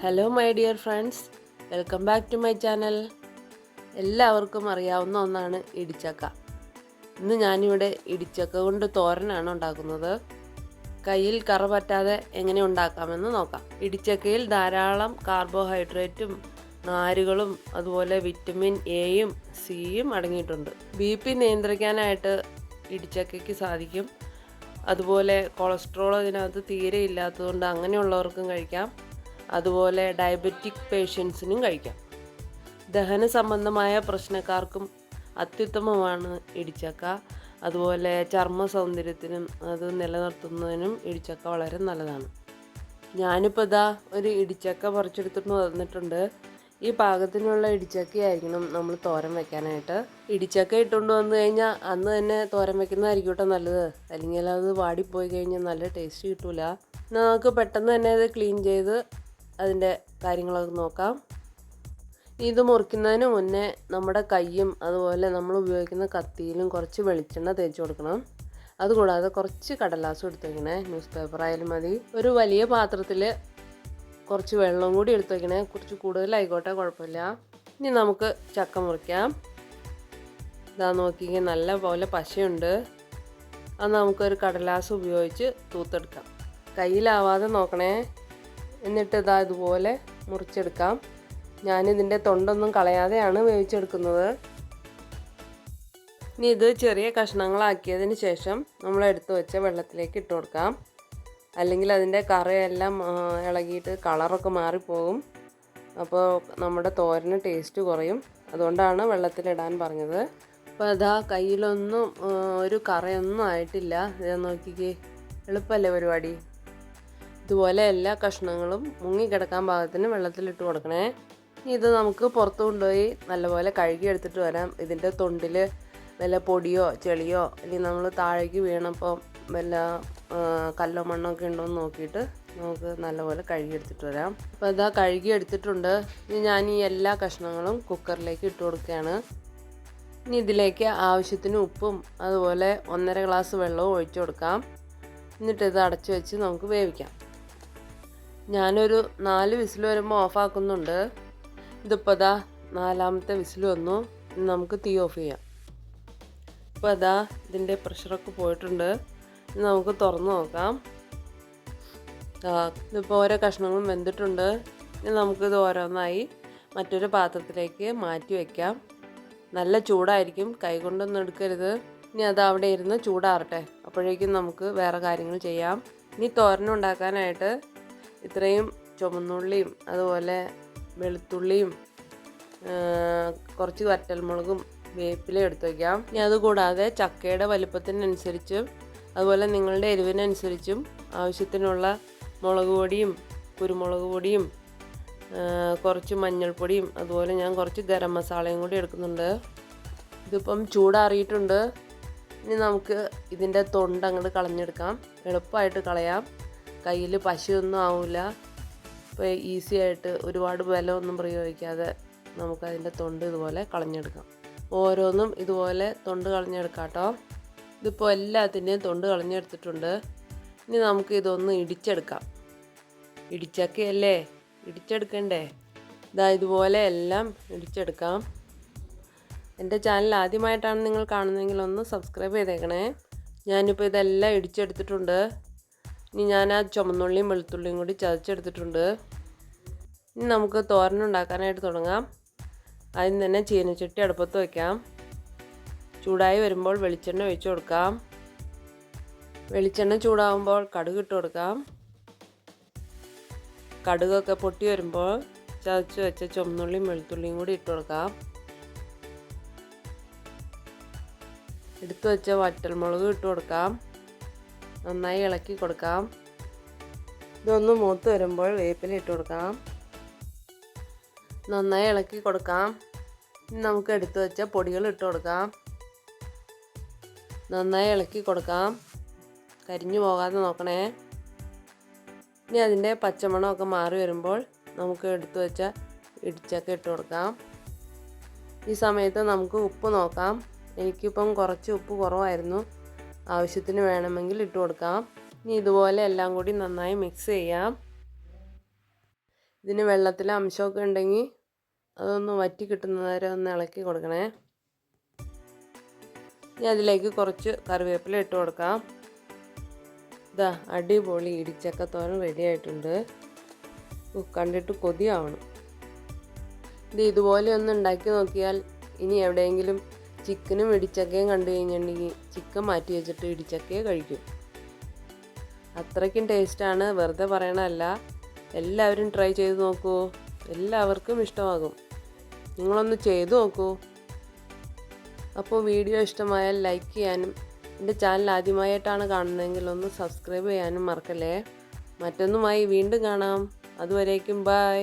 Hello my dear friends, welcome back to my channel. എല്ലാവർക്കും അറിയാവുന്ന ഒന്നാണ് ഇടിച്ചക്ക. ഇന്ന് ഞാനിവിടെ ഇടിച്ചക്ക കൊണ്ട് തോരനാണ് ഉണ്ടാക്കുന്നത്. കയ്യിൽ കറ പറ്റാതെ എങ്ങനെ ഉണ്ടാക്കാമെന്ന് നോക്കാം. ഇടിച്ചക്കയിൽ ധാരാളം കാർബോഹൈഡ്രേറ്റും നാരുകളും അതുപോലെ വിറ്റമിൻ എയും സിയും അടങ്ങിയിട്ടുണ്ട്. BP നിയന്ത്രിക്കാനായിട്ട് ഇടിച്ചക്കയ്ക്ക് സാധിക്കും. അതുപോലെ കൊളസ്ട്രോൾ ഇതിനകത്ത് തീരെ ഇല്ലാത്തതുകൊണ്ട് അങ്ങനെയുള്ളവർക്കും കഴിക്കാം. അതുപോലെ ഡയബറ്റിക് പേഷ്യൻസിനും കഴിക്കാം. ദഹന സംബന്ധമായ പ്രശ്നക്കാർക്കും അത്യുത്തമമാണ് ഇടിച്ചക്ക. അതുപോലെ ചർമ്മ സൗന്ദര്യത്തിനും അത് നിലനിർത്തുന്നതിനും ഇടിച്ചക്ക വളരെ നല്ലതാണ്. ഞാനിപ്പോൾ ഇതാ ഒരു ഇടിച്ചക്ക പറിച്ചെടുത്തിട്ട് വന്നിട്ടുണ്ട്. ഈ പാകത്തിനുള്ള ഇടിച്ചക്കയായിരിക്കണം നമ്മൾ തോരൻ വെക്കാനായിട്ട്. ഇടിച്ചക്ക ഇട്ടുകൊണ്ട് വന്നു കഴിഞ്ഞാൽ അന്ന് തന്നെ തോരൻ വെക്കുന്നതായിരിക്കും കേട്ടോ നല്ലത്. അല്ലെങ്കിൽ അത് വാടിപ്പോയി കഴിഞ്ഞാൽ നല്ല ടേസ്റ്റ് കിട്ടില്ല. നമുക്ക് പെട്ടെന്ന് തന്നെ അത് ക്ലീൻ ചെയ്ത് അതിൻ്റെ കാര്യങ്ങളൊക്കെ നോക്കാം. ഇത് മുറിക്കുന്നതിന് മുന്നേ നമ്മുടെ കയ്യും അതുപോലെ നമ്മൾ ഉപയോഗിക്കുന്ന കത്തിയിലും കുറച്ച് വെളിച്ചെണ്ണ തേച്ച് കൊടുക്കണം. അതുകൂടാതെ കുറച്ച് കടലാസും എടുത്ത് വയ്ക്കണേ. ന്യൂസ് പേപ്പർ ആയാലും മതി. ഒരു വലിയ പാത്രത്തിൽ കുറച്ച് വെള്ളം കൂടി എടുത്ത് വയ്ക്കണേ. കുറച്ച് കൂടുതലായിക്കോട്ടെ, കുഴപ്പമില്ല. ഇനി നമുക്ക് ചക്ക മുറിക്കാം. ഇതാ നോക്കിക്കേ, നല്ല പോലെ പശയുണ്ട്. അത് നമുക്കൊരു കടലാസ് ഉപയോഗിച്ച് തൂത്തെടുക്കാം. കയ്യിലാവാതെ നോക്കണേ. എന്നിട്ട് ഇതാ ഇതുപോലെ മുറിച്ചെടുക്കാം. ഞാനിതിൻ്റെ തൊണ്ടൊന്നും കളയാതെയാണ് വേവിച്ചെടുക്കുന്നത്. ഇനി ഇത് ചെറിയ കഷ്ണങ്ങളാക്കിയതിന് ശേഷം നമ്മൾ എടുത്തു വെച്ച വെള്ളത്തിലേക്ക് ഇട്ട് കൊടുക്കാം. അല്ലെങ്കിൽ അതിൻ്റെ കറയെല്ലാം ഇളകിയിട്ട് കളറൊക്കെ മാറിപ്പോകും. അപ്പോൾ നമ്മുടെ തോരന് ടേസ്റ്റ് കുറയും. അതുകൊണ്ടാണ് വെള്ളത്തിലിടാൻ പറഞ്ഞത്. അപ്പോൾ അതാ കയ്യിലൊന്നും ഒരു കറയൊന്നും ആയിട്ടില്ല. ഇത് നോക്കിക്കേ, എളുപ്പമല്ലേ പരിപാടി. ഇതുപോലെ എല്ലാ കഷ്ണങ്ങളും മുങ്ങിക്കിടക്കാൻ പാകത്തിന് വെള്ളത്തിലിട്ട് കൊടുക്കണേ. ഇത് നമുക്ക് പുറത്ത് കൊണ്ടുപോയി നല്ലപോലെ കഴുകി എടുത്തിട്ട് വരാം. ഇതിൻ്റെ തൊണ്ടിൽ വല്ല പൊടിയോ ചെളിയോ അല്ലെങ്കിൽ നമ്മൾ താഴേക്ക് വീണപ്പോൾ വല്ല കല്ലോ മണ്ണോ ഒക്കെ ഉണ്ടോ എന്ന് നോക്കിയിട്ട് നമുക്ക് നല്ലപോലെ കഴുകി എടുത്തിട്ട് വരാം. അപ്പോൾ ഇതാ കഴുകി എടുത്തിട്ടുണ്ട്. ഇനി ഞാൻ ഈ എല്ലാ കഷ്ണങ്ങളും കുക്കറിലേക്ക് ഇട്ട് കൊടുക്കുകയാണ്. ഇനി ഇതിലേക്ക് ആവശ്യത്തിന് ഉപ്പും അതുപോലെ 1.5 ഗ്ലാസ് വെള്ളവും ഒഴിച്ചു കൊടുക്കാം. എന്നിട്ട് ഇത് അടച്ചു വെച്ച് നമുക്ക് വേവിക്കാം. ഞാനൊരു 4 വിസിൽ വരുമ്പോൾ ഓഫാക്കുന്നുണ്ട്. ഇതിപ്പോൾ അതാ 4ാമത്തെ വിസിൽ വന്നു. നമുക്ക് തീ ഓഫ് ചെയ്യാം. ഇപ്പോൾ അതാ ഇതിൻ്റെ പ്രഷറൊക്കെ പോയിട്ടുണ്ട്. നമുക്ക് തുറന്ന് നോക്കാം. ഇതിപ്പോൾ ഓരോ കഷ്ണങ്ങളും വെന്തിട്ടുണ്ട്. ഇനി നമുക്കിത് ഓരോന്നായി മറ്റൊരു പാത്രത്തിലേക്ക് മാറ്റി വയ്ക്കാം. നല്ല ചൂടായിരിക്കും, കൈകൊണ്ടൊന്നും എടുക്കരുത്. ഇനി അത് അവിടെ ഇരുന്ന് ചൂടാറട്ടെ. അപ്പോഴേക്കും നമുക്ക് വേറെ കാര്യങ്ങൾ ചെയ്യാം. ഇനി തോരനുണ്ടാക്കാനായിട്ട് ഇത്രയും ചുവന്നുള്ളിയും അതുപോലെ വെളുത്തുള്ളിയും കുറച്ച് വറ്റൽമുളകും വേപ്പിലയും എടുത്ത് വയ്ക്കാം. ഇനി അതുകൂടാതെ ചക്കയുടെ വലിപ്പത്തിനനുസരിച്ചും അതുപോലെ നിങ്ങളുടെ എരിവിനനുസരിച്ചും ആവശ്യത്തിനുള്ള മുളക് പൊടിയും കുരുമുളക് പൊടിയും കുറച്ച് മഞ്ഞൾപ്പൊടിയും അതുപോലെ ഞാൻ കുറച്ച് ഗരം മസാലയും കൂടി എടുക്കുന്നുണ്ട്. ഇതിപ്പം ചൂടാറിയിട്ടുണ്ട്. ഇനി നമുക്ക് ഇതിൻ്റെ തൊണ്ട് അങ്ങോട്ട് കളഞ്ഞെടുക്കാം. എളുപ്പമായിട്ട് കളയാം. കയ്യിൽ പശയൊന്നും ആവില്ല. ഇപ്പോൾ ഈസി ആയിട്ട് ഒരുപാട് ബലമൊന്നും പ്രയോഗിക്കാതെ നമുക്കതിൻ്റെ തൊണ്ട് ഇതുപോലെ കളഞ്ഞെടുക്കാം. ഓരോന്നും ഇതുപോലെ തൊണ്ട് കളഞ്ഞെടുക്കാം കേട്ടോ. ഇതിപ്പോൾ എല്ലാത്തിൻ്റെയും തൊണ്ട് കളഞ്ഞെടുത്തിട്ടുണ്ട്. ഇനി നമുക്ക് ഇതൊന്ന് ഇടിച്ചെടുക്കാം. ഇടിച്ചക്കയല്ലേ, ഇടിച്ചെടുക്കണ്ടേ. ഇതാ ഇതുപോലെ എല്ലാം ഇടിച്ചെടുക്കാം. എൻ്റെ ചാനൽ ആദ്യമായിട്ടാണ് നിങ്ങൾ കാണുന്നതെങ്കിൽ ഒന്ന് സബ്സ്ക്രൈബ് ചെയ്തേക്കണേ. ഞാനിപ്പോൾ ഇതെല്ലാം ഇടിച്ചെടുത്തിട്ടുണ്ട്. ഇനി ഞാൻ ആ ചുമന്നുള്ളിയും വെളുത്തുള്ളിയും കൂടി ചതച്ചെടുത്തിട്ടുണ്ട്. ഇനി നമുക്ക് തോരനുണ്ടാക്കാനായിട്ട് തുടങ്ങാം. ആദ്യം തന്നെ ചീനച്ചട്ടി അടുപ്പത്ത് വയ്ക്കാം. ചൂടായി വരുമ്പോൾ വെളിച്ചെണ്ണ ഒഴിച്ച് കൊടുക്കാം. വെളിച്ചെണ്ണ ചൂടാകുമ്പോൾ കടുക് ഇട്ട് കൊടുക്കാം. കടുകൊക്കെ പൊട്ടി വരുമ്പോൾ ചതച്ച് വെച്ച ചുമന്നുള്ളിയും വെളുത്തുള്ളിയും കൂടി ഇട്ട് കൊടുക്കാം. എടുത്തു വെച്ച വറ്റൽമുളക് ഇട്ട് കൊടുക്കാം. നന്നായി ഇളക്കി കൊടുക്കാം. ഇതൊന്ന് മൂത്ത് വരുമ്പോൾ വേപ്പില ഇട്ട് കൊടുക്കാം. നന്നായി ഇളക്കി കൊടുക്കാം. ഇനി നമുക്ക് എടുത്തു വെച്ച പൊടികൾ ഇട്ട് കൊടുക്കാം. നന്നായി ഇളക്കി കൊടുക്കാം. കരിഞ്ഞു പോകാതെ നോക്കണേ. ഇനി അതിൻ്റെ പച്ചമണമൊക്കെ മാറി വരുമ്പോൾ നമുക്ക് എടുത്തു വെച്ച ഇടിച്ചക്ക ഇട്ട് കൊടുക്കാം. ഈ സമയത്ത് നമുക്ക് ഉപ്പ് നോക്കാം. എനിക്കിപ്പം കുറച്ച് ഉപ്പ് കുറവായിരുന്നു. ആവശ്യത്തിന് വേണമെങ്കിൽ ഇട്ട് കൊടുക്കാം. ഇനി ഇതുപോലെ എല്ലാം കൂടി നന്നായി മിക്സ് ചെയ്യാം. ഇതിന് വെള്ളത്തിലെ അംശമൊക്കെ ഉണ്ടെങ്കിൽ അതൊന്ന് വറ്റി കിട്ടുന്നവരെ ഒന്ന് ഇളക്കി കൊടുക്കണേ. ഇനി അതിലേക്ക് കുറച്ച് കറിവേപ്പില ഇട്ട് കൊടുക്കാം. ഇതാ അടിപൊളി ഇടിച്ചക്കത്തോരൻ റെഡി ആയിട്ടുണ്ട്. കണ്ടിട്ട് കൊതിയാവണം. ഇതുപോലെ ഒന്ന് ഉണ്ടാക്കി നോക്കിയാൽ ഇനി എവിടെയെങ്കിലും ചിക്കനും ഇടിച്ചക്കയും കണ്ടു കഴിഞ്ഞിട്ടുണ്ടെങ്കിൽ ചിക്കൻ മാറ്റി വെച്ചിട്ട് ഇടിച്ചക്കയെ കഴിക്കും. അത്രയ്ക്കും ടേസ്റ്റാണ്, വെറുതെ പറയണതല്ല. എല്ലാവരും ട്രൈ ചെയ്ത് നോക്കൂ, എല്ലാവർക്കും ഇഷ്ടമാകും. നിങ്ങളൊന്ന് ചെയ്തു നോക്കൂ. അപ്പോൾ വീഡിയോ ഇഷ്ടമായാൽ ലൈക്ക് ചെയ്യാനും എൻ്റെ ചാനൽ ആദ്യമായിട്ടാണ് കാണുന്നതെങ്കിൽ ഒന്ന് സബ്സ്ക്രൈബ് ചെയ്യാനും മറക്കല്ലേ. മറ്റൊന്നുമായി വീണ്ടും കാണാം. അതുവരേക്കും ബൈ.